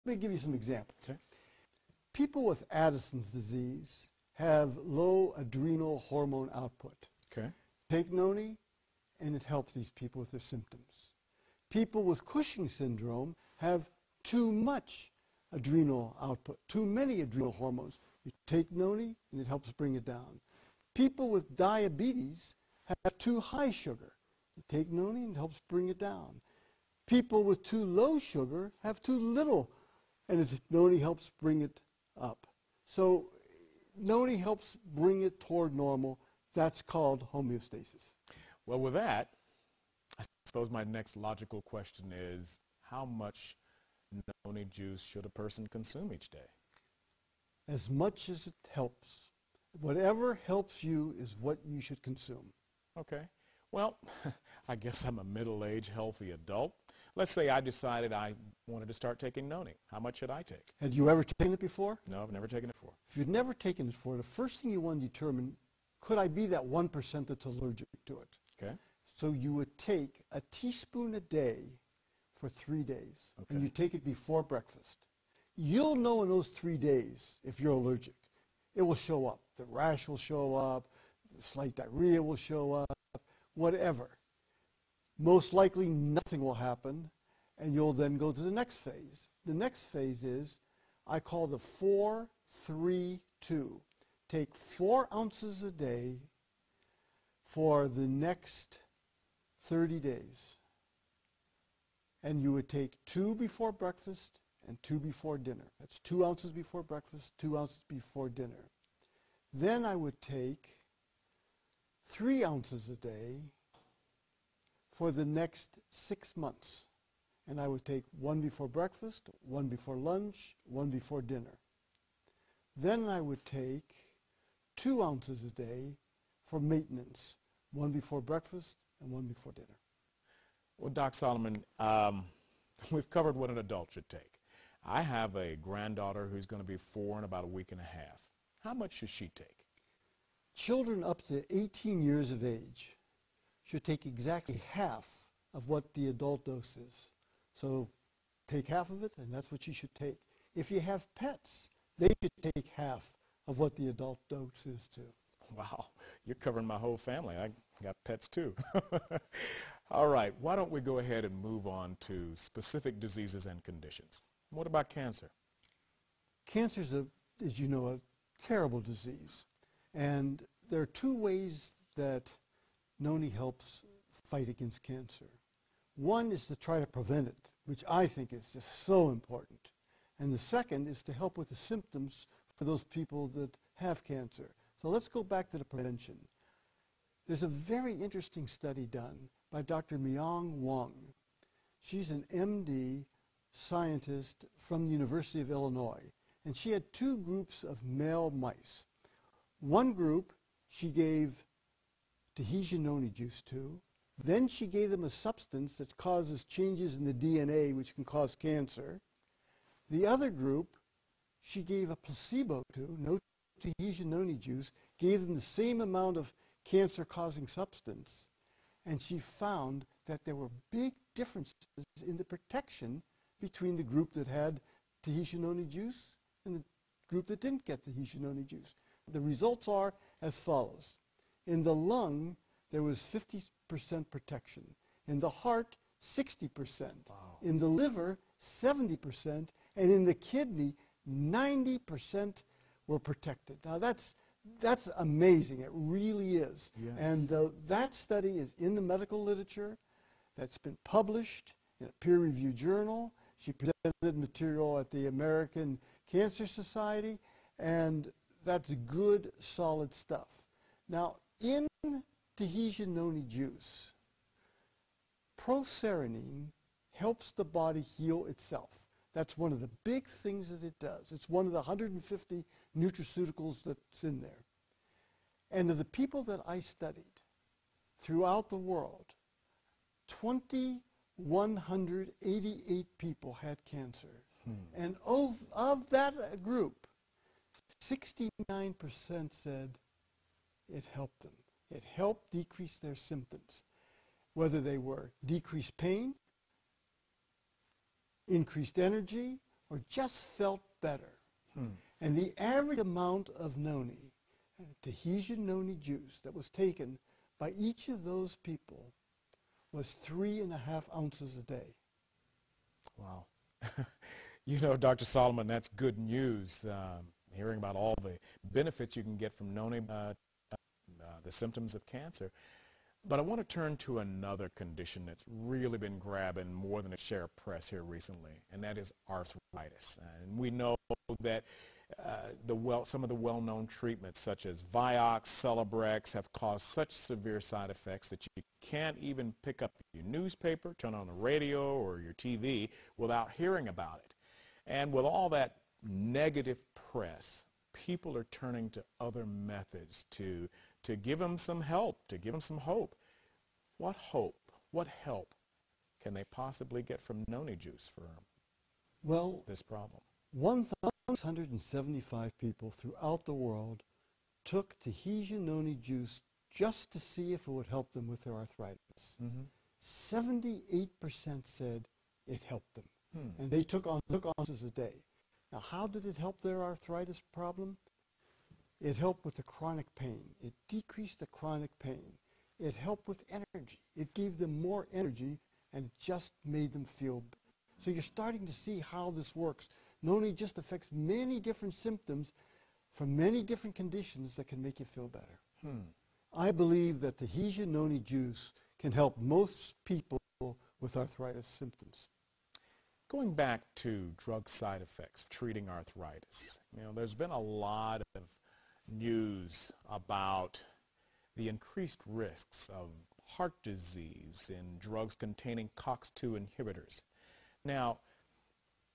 Let me give you some examples. Okay. People with Addison's disease have low adrenal hormone output. Okay. Take noni, and it helps these people with their symptoms. People with Cushing syndrome have too much adrenal output, too many adrenal hormones. You take noni, and it helps bring it down. People with diabetes have too high sugar. You take noni, and it helps bring it down. People with too low sugar have too little, and noni helps bring it up. So noni helps bring it toward normal. That's called homeostasis. Well, with that, I suppose my next logical question is, how much noni juice should a person consume each day? As much as it helps. Whatever helps you is what you should consume. Okay. Well, I guess I'm a middle-aged, healthy adult. Let's say I decided I wanted to start taking noni. How much should I take? Had you ever taken it before? No, I've never taken it before. If you've never taken it before, the first thing you want to determine, could I be that 1% that's allergic to it? Okay. So you would take a teaspoon a day for 3 days, Okay. and you take it before breakfast. You'll know in those 3 days if you're allergic. It will show up. The rash will show up, the slight diarrhea will show up, whatever. Most likely nothing will happen, and you'll then go to the next phase. The next phase is, I call the 4-3-2. Take 4 ounces a day for the next 30 days. And you would take 2 before breakfast and 2 before dinner. That's 2 ounces before breakfast, 2 ounces before dinner. Then I would take 3 ounces a day for the next 6 months. And I would take 1 before breakfast, 1 before lunch, 1 before dinner. Then I would take 2 ounces a day for maintenance, 1 before breakfast and 1 before dinner. Well, Doc Solomon, we've covered what an adult should take. I have a granddaughter who's going to be 4 in about a week and a half. How much should she take? Children up to 18 years of age should take exactly half of what the adult dose is. So take half of it, and that's what you should take. If you have pets, they should take half of what the adult dose is too. Wow, you're covering my whole family. I got pets too. All right, why don't we go ahead and move on to specific diseases and conditions. What about cancer? Cancer is, as you know, a terrible disease. And there are 2 ways that noni helps fight against cancer. One is to try to prevent it, which I think is just so important. And the second is to help with the symptoms for those people that have cancer. So let's go back to the prevention. There's a very interesting study done by Dr. Myung Wong. She's an MD scientist from the University of Illinois. And she had 2 groups of male mice. One group she gave Tahitian noni juice to. Then she gave them a substance that causes changes in the DNA which can cause cancer. The other group she gave a placebo to, no Tahitian noni juice, gave them the same amount of cancer-causing substance, and she found that there were big differences in the protection between the group that had Tahitian noni juice and the group that didn't get Tahitian noni juice. The results are as follows. In the lung, there was 50% protection. In the heart, 60%. Wow. In the liver, 70%. And in the kidney, 90% were protected. Now that's amazing. It really is. Yes. And that study is in the medical literature. That's been published in a peer-reviewed journal. She presented material at the American Cancer Society, and that's good, solid stuff. Now, in Tahitian noni juice, procerinine helps the body heal itself. That's one of the big things that it does. It's one of the 150 nutraceuticals that's in there. And of the people that I studied throughout the world, 2,188 people had cancer. And of that group, 69% said it helped them. It helped decrease their symptoms, whether they were decreased pain, increased energy, or just felt better. And the average amount of noni, Tahitian noni juice, that was taken by each of those people was 3.5 ounces a day. Wow. You know, Dr. Solomon, that's good news, hearing about all the benefits you can get from noni, the symptoms of cancer. But I want to turn to another condition that's really been grabbing more than a share of press here recently, and that is arthritis. And we know that some of the well-known treatments such as Vioxx, Celebrex have caused such severe side effects that you can't even pick up your newspaper, turn on the radio or your TV without hearing about it. And with all that negative press, people are turning to other methods to give them some help, to give them some hope. What hope, what help can they possibly get from noni juice for this problem? 1,675 people throughout the world took Tahitian noni juice just to see if it would help them with their arthritis. 78% said it helped them. And they took ounces a day. Now, how did it help their arthritis problem? It helped with the chronic pain. It decreased the chronic pain. It helped with energy. It gave them more energy and just made them feel better. So you're starting to see how this works. Noni just affects many different symptoms from many different conditions that can make you feel better. I believe that Tahitian noni juice can help most people with arthritis symptoms. Going back to drug side effects of treating arthritis, you know, there's been a lot of news about the increased risks of heart disease in drugs containing COX-2 inhibitors. Now,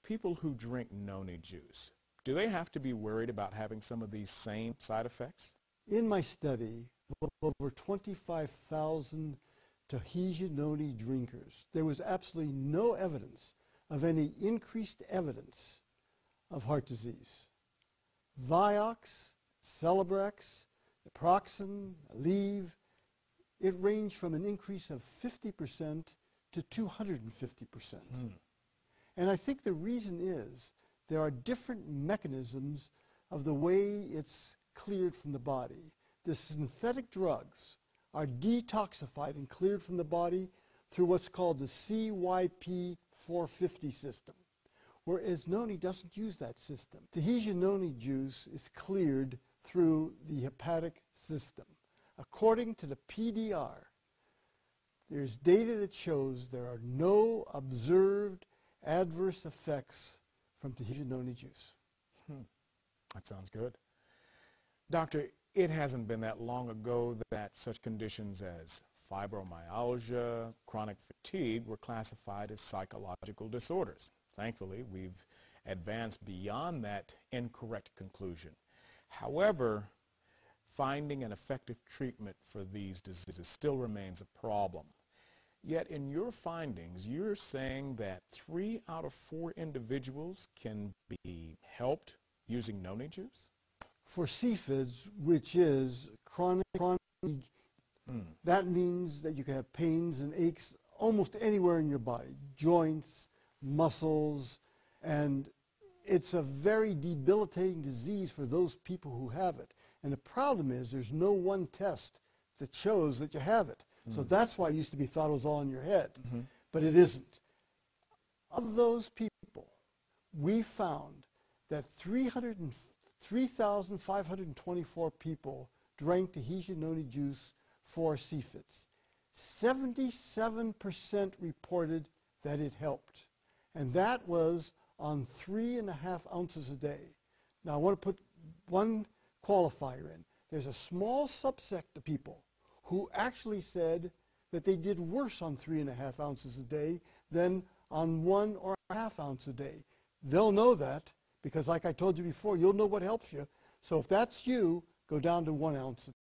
people who drink noni juice, do they have to be worried about having some of these same side effects? In my study of over 25,000 Tahitian noni drinkers, there was absolutely no evidence of any increased evidence of heart disease. Vioxx, Celebrex, naproxen, Aleve, it ranged from an increase of 50% to 250%. And I think the reason is there are different mechanisms of the way it's cleared from the body. The synthetic drugs are detoxified and cleared from the body through what's called the CYP450 system, whereas noni doesn't use that system. Tahitian noni juice is cleared through the hepatic system. According to the PDR, there's data that shows there are no observed adverse effects from Tahitian noni juice. That sounds good. Doctor, it hasn't been that long ago that such conditions as fibromyalgia, chronic fatigue were classified as psychological disorders. Thankfully, we've advanced beyond that incorrect conclusion. However, finding an effective treatment for these diseases still remains a problem. Yet in your findings, you're saying that 3 out of 4 individuals can be helped using noni juice? For CFIDs, which is chronic fatigue, that means that you can have pains and aches almost anywhere in your body, joints, muscles, and it's a very debilitating disease for those people who have it. And the problem is there's no one test that shows that you have it. So that's why it used to be thought it was all in your head, but it isn't. Of those people, we found that 3,524 people drank Tahitian noni juice for CFIDs. 77% reported that it helped, and that was on 3.5 ounces a day. Now I want to put one qualifier in. There's a small subset of people who actually said that they did worse on 3.5 ounces a day than on 1.5 ounces a day. They'll know that because, like I told you before, you'll know what helps you. So if that's you, go down to 1 ounce a